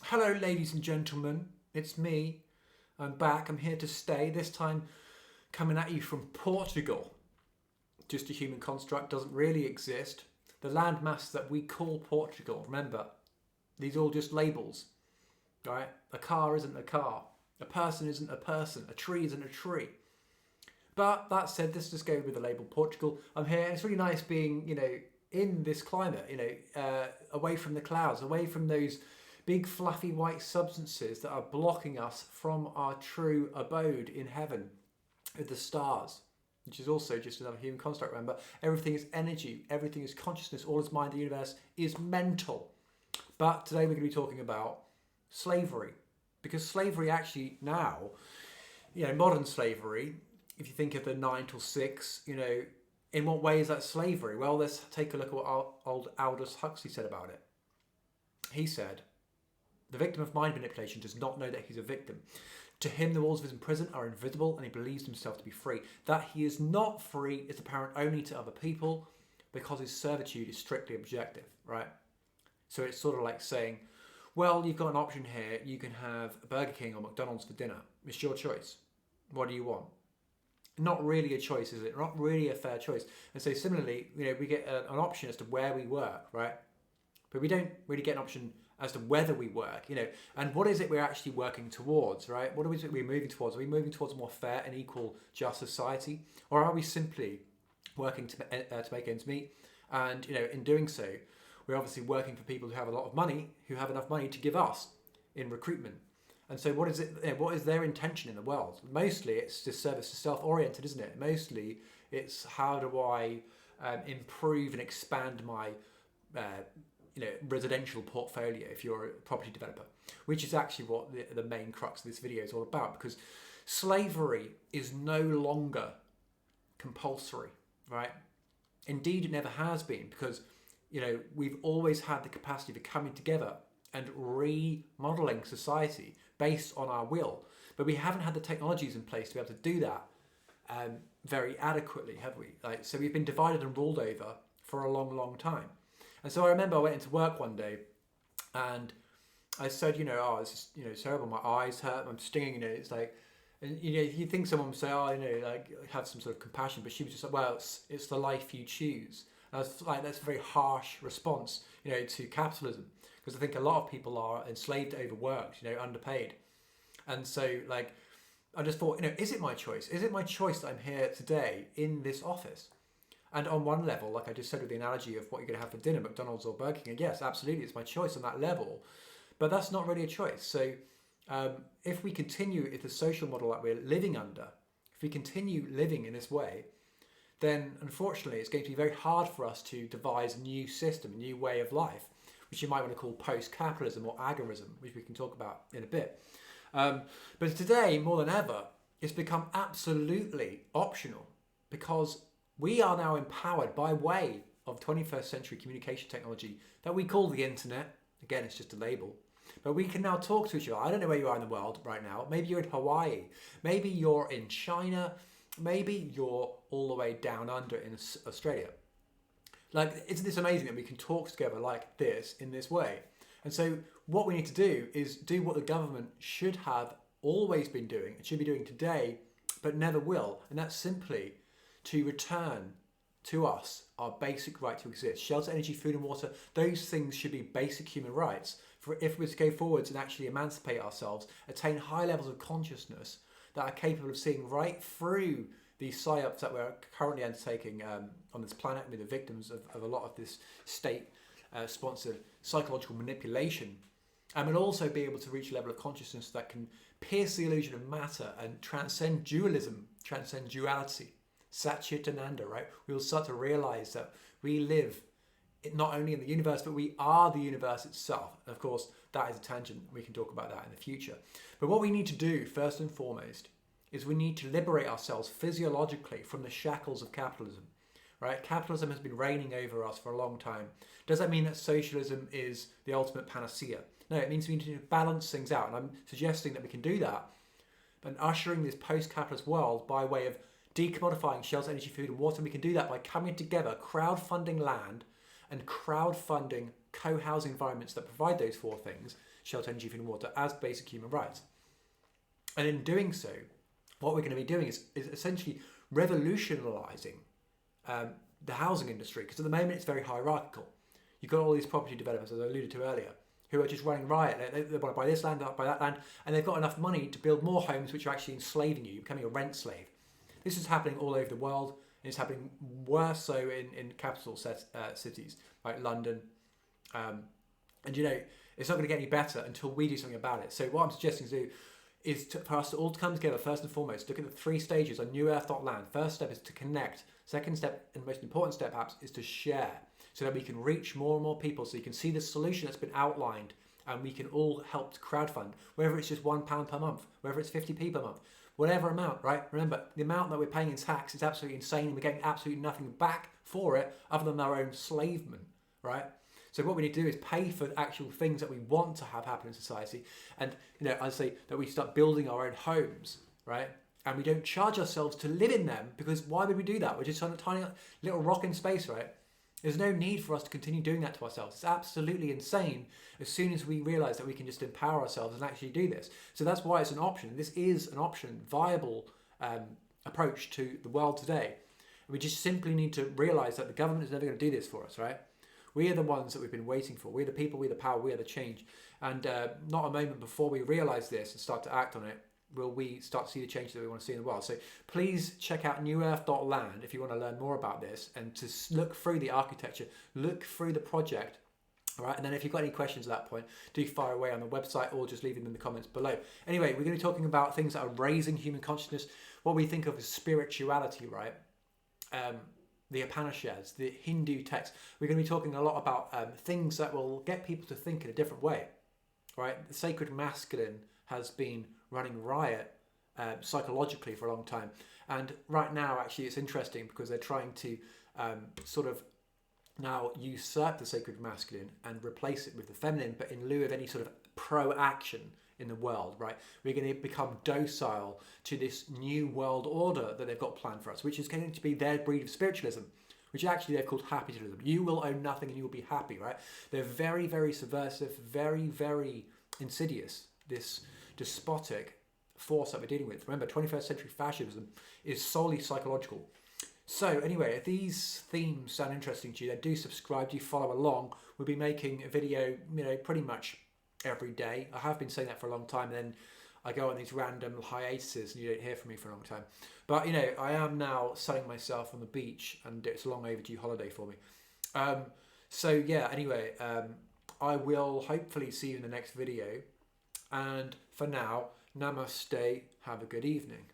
Hello, ladies and gentlemen. It's me. I'm back. I'm here to stay. This time coming at you from Portugal. Just a human construct, doesn't really exist. The landmass that we call Portugal. Remember, these are all just labels. Right? A car isn't a car. A person isn't a person. A tree isn't a tree. But that said, let's just go with the label Portugal. I'm here. It's really nice being, in this climate, away from the clouds, away from those big fluffy white substances that are blocking us from our true abode in heaven with the stars, which is also just another human construct. Remember, everything is energy, everything is consciousness, all is mind, the universe is mental. But today we're going to be talking about slavery, because slavery actually now, modern slavery, if you think of the 9 till 6, in what way is that slavery? Well, let's take a look at what old Aldous Huxley said about it. He said, "The victim of mind manipulation does not know that he's a victim. To him, the walls of his prison are invisible and he believes himself to be free. That he is not free is apparent only to other people because his servitude is strictly objective," right? So it's sort of like saying, well, you've got an option here. You can have a Burger King or McDonald's for dinner. It's your choice. What do you want? Not really a choice, is it? Not really a fair choice. And so similarly, we get an option as to where we work, right? But we don't really get an option as to whether we work, and what is it we're actually working towards, right? What is it we're moving towards? Are we moving towards a more fair and equal, just society? Or are we simply working to make ends meet? And, in doing so, we're obviously working for people who have a lot of money, who have enough money to give us in recruitment. And so what is it? What is their intention in the world? Mostly it's just service to self-oriented, isn't it? Mostly it's how do I improve and expand my residential portfolio if you're a property developer, which is actually what the main crux of this video is all about, because slavery is no longer compulsory, right? Indeed, it never has been, because, we've always had the capacity for coming together and remodeling society based on our will, but we haven't had the technologies in place to be able to do that very adequately, have we? So we've been divided and ruled over for a long, long time. And so I remember I went into work one day and I said, it's just, terrible. My eyes hurt, I'm stinging, it's like, and you think someone would say, have some sort of compassion, but she was just like, well, it's the life you choose. And I was like, that's a very harsh response, to capitalism, because I think a lot of people are enslaved, overworked, underpaid. And so I just thought, is it my choice? Is it my choice that I'm here today in this office? And on one level, like I just said with the analogy of what you're going to have for dinner, McDonald's or Burger King, and yes, absolutely, it's my choice on that level. But that's not really a choice. So if we continue with the social model that we're living under, if we continue living in this way, then unfortunately it's going to be very hard for us to devise a new system, a new way of life, which you might want to call post-capitalism or agorism, which we can talk about in a bit. But today, more than ever, it's become absolutely optional, because we are now empowered by way of 21st century communication technology that we call the internet. Again, it's just a label. But we can now talk to each other. I don't know where you are in the world right now. Maybe you're in Hawaii. Maybe you're in China. Maybe you're all the way down under in Australia. Isn't this amazing that we can talk together like this in this way? And so what we need to do is do what the government should have always been doing, and should be doing today, but never will. And that's simply to return to us our basic right to exist. Shelter, energy, food and water, those things should be basic human rights. For if we're to go forwards and actually emancipate ourselves, attain high levels of consciousness that are capable of seeing right through these psyops that we're currently undertaking on this planet with the victims of a lot of this state-sponsored psychological manipulation, and also be able to reach a level of consciousness that can pierce the illusion of matter and transcend dualism, transcend duality. Satchitananda, right? We will start to realize that we live not only in the universe, but we are the universe itself. And of course, that is a tangent. We can talk about that in the future. But what we need to do, first and foremost, is we need to liberate ourselves physiologically from the shackles of capitalism, right? Capitalism has been reigning over us for a long time. Does that mean that socialism is the ultimate panacea? No, it means we need to balance things out. And I'm suggesting that we can do that and ushering this post-capitalist world by way of decommodifying shelter, energy, food and water. And we can do that by coming together, crowdfunding land and crowdfunding co-housing environments that provide those four things, shelter, energy, food and water, as basic human rights. And in doing so, what we're going to be doing is essentially revolutionising the housing industry, because at the moment it's very hierarchical. You've got all these property developers, as I alluded to earlier, who are just running riot. They want to buy this land, buy that land, and they've got enough money to build more homes which are actually enslaving you, becoming a rent slave. This is happening all over the world, and it's happening worse so in capital cities like London. And you know, it's not going to get any better until we do something about it. So what I'm suggesting to do is for us to all come together, first and foremost, look at the 3 stages on newearth.land. First step is to connect. Second step, and the most important step perhaps, is to share, so that we can reach more and more people, so you can see the solution that's been outlined, and we can all help to crowdfund, whether it's just £1 per month, whether it's 50p per month, whatever amount, right? Remember, the amount that we're paying in tax is absolutely insane, and we're getting absolutely nothing back for it other than our own enslavement, right? So what we need to do is pay for the actual things that we want to have happen in society. And, you know, I say that we start building our own homes, right? And we don't charge ourselves to live in them, because why would we do that? We're just on a tiny little rock in space, right? There's no need for us to continue doing that to ourselves. It's absolutely insane as soon as we realize that we can just empower ourselves and actually do this. So that's why it's an option. This is an option, viable approach to the world today. And we just simply need to realize that the government is never going to do this for us, right? We are the ones that we've been waiting for. We're the people, we're the power, we are the change. And not a moment before we realize this and start to act on it will we start to see the change that we want to see in the world. So please check out newearth.land if you want to learn more about this, and to look through the architecture, look through the project. All right, and then if you've got any questions at that point, do fire away on the website or just leave them in the comments below. Anyway, we're going to be talking about things that are raising human consciousness, what we think of as spirituality, right? The Upanishads, the Hindu texts. We're going to be talking a lot about things that will get people to think in a different way, right? The sacred masculine has been running riot psychologically for a long time. And right now, actually, it's interesting because they're trying to sort of now usurp the sacred masculine and replace it with the feminine, but in lieu of any sort of pro-action in the world, right? We're going to become docile to this new world order that they've got planned for us, which is going to be their breed of spiritualism, which actually they've called happitalism. You will own nothing and you will be happy, right? They're very, very subversive, very, very insidious, this despotic force that we're dealing with. Remember, 21st century fascism is solely psychological. So anyway, if these themes sound interesting to you, then do subscribe, do follow along. We'll be making a video, you know, pretty much every day. I have been saying that for a long time, and then I go on these random hiatuses and you don't hear from me for a long time. But, you know, I am now sunning myself on the beach, and it's a long overdue holiday for me. So yeah, anyway, I will hopefully see you in the next video. And for now, namaste, have a good evening.